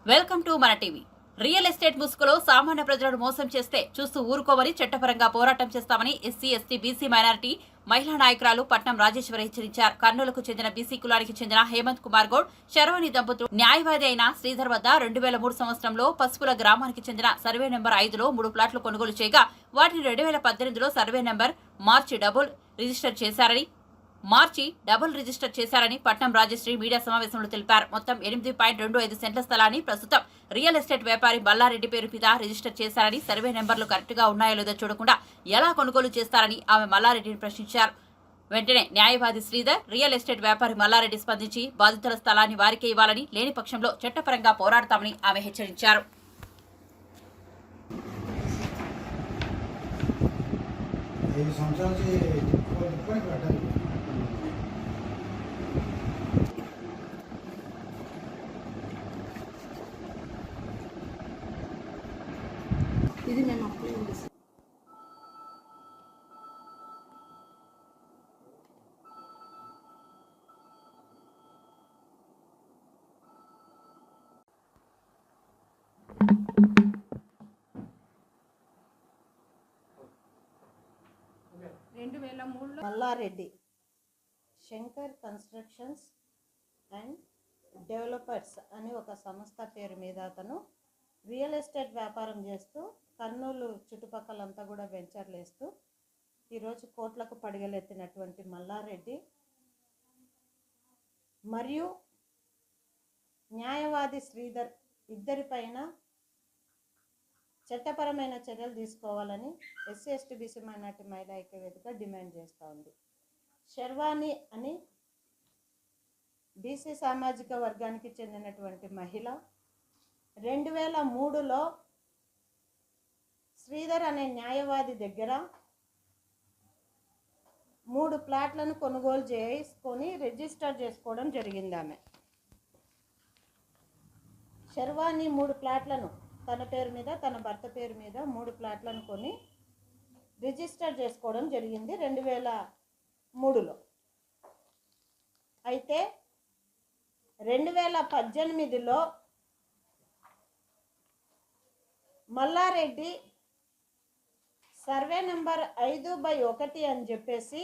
Welcome to మన TV. Real estate ముసుగులో సామాన్య ప్రజలను మోసం చేస్తే చూస్తూ ఊరుకోమని చట్టపరంగా పోరాటం చేస్తామని ఎస్సీ, ఎస్టీ, బీసీ మైనారిటీ మహిళా నాయకురాలు పట్నం రాజేశ్వరి హెచ్చరించారు. కర్నూలుకు చెందిన బీసీ కులానికి చెందిన హేమంత్ కుమార్ గౌడ్, శర్వాణి దంపతులు న్యాయవాది అయిన శ్రీధర్ వద్ద 2003 సంవత్సరంలో పసుపుల గ్రామానికి చెందిన సర్వే నెంబర్ 5లో 3 ప్లాట్లు కొనుగోలు చేయగా వాటిని 2018లో సర్వే నెంబర్ మార్చి డబుల్ రిజిస్టర్ చేశారని పట్నం రాజశ్రీ మీడియా సమావేశంలో తెలిపారు. మొత్తం 8.25 సెంట్ల స్థలాన్ని ప్రస్తుతం రియల్ ఎస్టేట్ వ్యాపారి మల్లారెడ్డి పేరు మీద రిజిస్టర్ చేశారని, సర్వే నెంబర్లు కరెక్ట్ గా ఉన్నాయో లేదో చూడకుండా ఎలా కొనుగోలు చేస్తారని ఆమె మల్లారెడ్డిని ప్రశ్నించారు. వెంటనే న్యాయవాది శ్రీధర్, రియల్ ఎస్టేట్ వ్యాపారి మల్లారెడ్డి స్పందించి బాధితుల స్థలాన్ని వారికే ఇవ్వాలని, లేని పక్షంలో చట్టపరంగా పోరాడతామని ఆమె హెచ్చరించారు. ఇది నేను అప్లై చేస్తాను. Mallareddy Shankar constructions and developers అని ఒక సంస్థ పేరు మీద అతను రియల్ ఎస్టేట్ వ్యాపారం చేస్తూ కర్నూలు చుట్టుపక్కలంతా కూడా వెంచర్లు వేస్తూ ఈరోజు కోట్లకు పడిగలెత్తినటువంటి మల్లారెడ్డి మరియు న్యాయవాది శ్రీధర్ ఇద్దరిపైన చట్టపరమైన చర్యలు తీసుకోవాలని ఎస్సీ, ఎస్టీ, బీసీ మైనార్టీ మహిళా ఐక్యవేదిక డిమాండ్ చేస్తూ ఉంది. శర్వాణి అని బీసీ సామాజిక వర్గానికి చెందినటువంటి మహిళ 2003లో శ్రీధర్ అనే న్యాయవాది దగ్గర 3 ప్లాట్లను కొనుగోలు చేసుకొని రిజిస్టర్ చేసుకోవడం జరిగింది. ఆమె శర్వాణి 3 ప్లాట్లను తన పేరు మీద, తన భర్త పేరు మీద 3 ప్లాట్లను కొని రిజిస్టర్ చేసుకోవడం జరిగింది 2003లో. అయితే 2018లో మల్లారెడ్డి సర్వే నెంబర్ 5/1 అని చెప్పేసి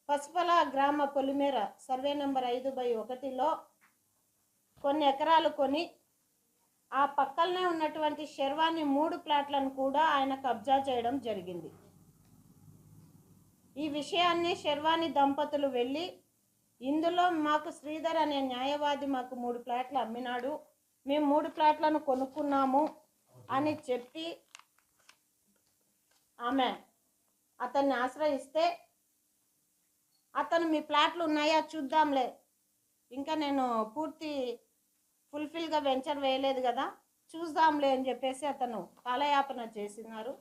పసుపల గ్రామ పొలిమేర సర్వే నెంబర్ 5/1లో కొన్ని ఎకరాలు కొని ఆ పక్కనే ఉన్నటువంటి శర్వాణి 3 ప్లాట్లను కూడా ఆయన కబ్జా చేయడం జరిగింది. ఈ విషయాన్ని శర్వాణి దంపతులు వెళ్ళి, ఇందులో మాకు శ్రీధర్ అనే న్యాయవాది మాకు 3 ప్లాట్లు అమ్మినాడు, మేము 3 ప్లాట్లను కొనుక్కున్నాము అని చెప్పి ఆమె అతన్ని ఆశ్రయిస్తే, అతను మీ ప్లాట్లు ఉన్నాయా చూద్దాంలే, ఇంకా నేను పూర్తి ఫుల్ఫిల్గా వెంచర్ వేయలేదు కదా, చూద్దాంలే అని చెప్పేసి అతను కాలయాపన చేసినారు.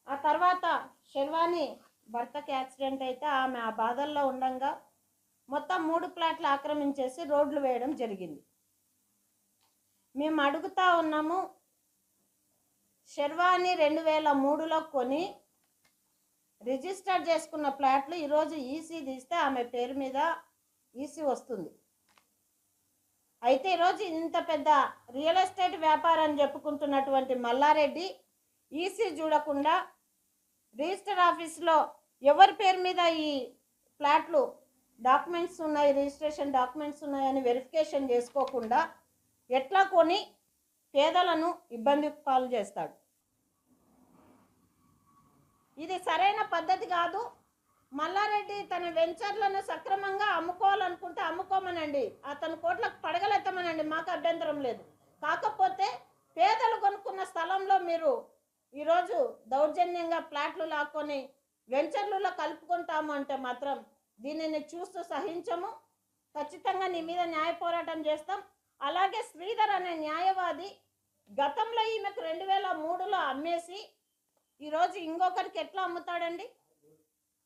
ఆ తర్వాత శర్వాణి భర్తకి యాక్సిడెంట్ అయితే ఆమె ఆ బాధల్లో ఉండగా మొత్తం 3 ప్లాట్లు ఆక్రమించేసి రోడ్లు వేయడం జరిగింది. మేము అడుగుతా ఉన్నాము, శర్వాణి 2003లో కొని రిజిస్టర్ చేసుకున్న ప్లాట్లు ఈరోజు ఈసీ తీస్తే ఆమె పేరు మీద ఈసీ వస్తుంది. అయితే ఈరోజు ఇంత పెద్ద రియల్ ఎస్టేట్ వ్యాపారం చెప్పుకుంటున్నటువంటి మల్లారెడ్డి ఈసీ చూడకుండా రిజిస్టర్ ఆఫీస్లో ఎవరి పేరు మీద ఈ ప్లాట్లు డాక్యుమెంట్స్ ఉన్నాయి, రిజిస్ట్రేషన్ డాక్యుమెంట్స్ ఉన్నాయని వెరిఫికేషన్ చేసుకోకుండా ఎట్లా కొని పేదలను ఇబ్బంది పాలు చేస్తాడు. ఇది సరైన పద్ధతి కాదు. మల్లారెడ్డి తన వెంచర్లను సక్రమంగా అమ్ముకోవాలనుకుంటే అమ్ముకోమనండి, అతను కోట్లకు పడగలెత్తమనండి, మాకు అభ్యంతరం లేదు. కాకపోతే పేదలు కొనుక్కున్న స్థలంలో మీరు ఈరోజు దౌర్జన్యంగా ప్లాట్లు లాక్కొని వెంచర్లలో కలుపుకుంటాము అంటే మాత్రం దీనిని చూస్తూ సహించము. ఖచ్చితంగా నీ మీద న్యాయ పోరాటం చేస్తాం. అలాగే శ్రీధర్ అనే న్యాయవాది గతంలో ఈమెకు 2003లో అమ్మేసి ఈరోజు ఇంకొకరికి ఎట్లా అమ్ముతాడండి?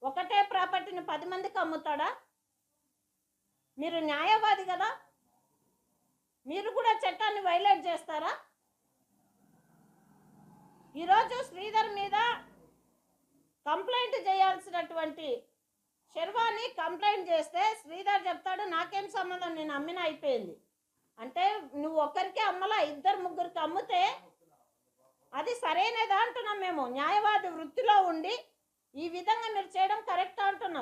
ఒకటే ప్రాపర్టీని 10 మందికి అమ్ముతాడా? మీరు న్యాయవాది కదా, మీరు కూడా చట్టాన్ని వైలేట్ చేస్తారా? ఈరోజు శ్రీధర్ మీద కంప్లైంట్ చేయాల్సినటువంటి శర్వాణి కంప్లైంట్ చేస్తే శ్రీధర్ చెప్తాడు నాకేం సంబంధం, నేను అమ్మిన అయిపోయింది. అంటే నువ్వు ఒక్కరికే అమ్మలా, ఇద్దరు ముగ్గురికి అమ్మితే అది సరైనదా అంటున్నాం మేము. న్యాయవాది వృత్తిలో ఉండి ఈ విధంగా మీరు చేయడం కరెక్ట్ అంటున్నాం.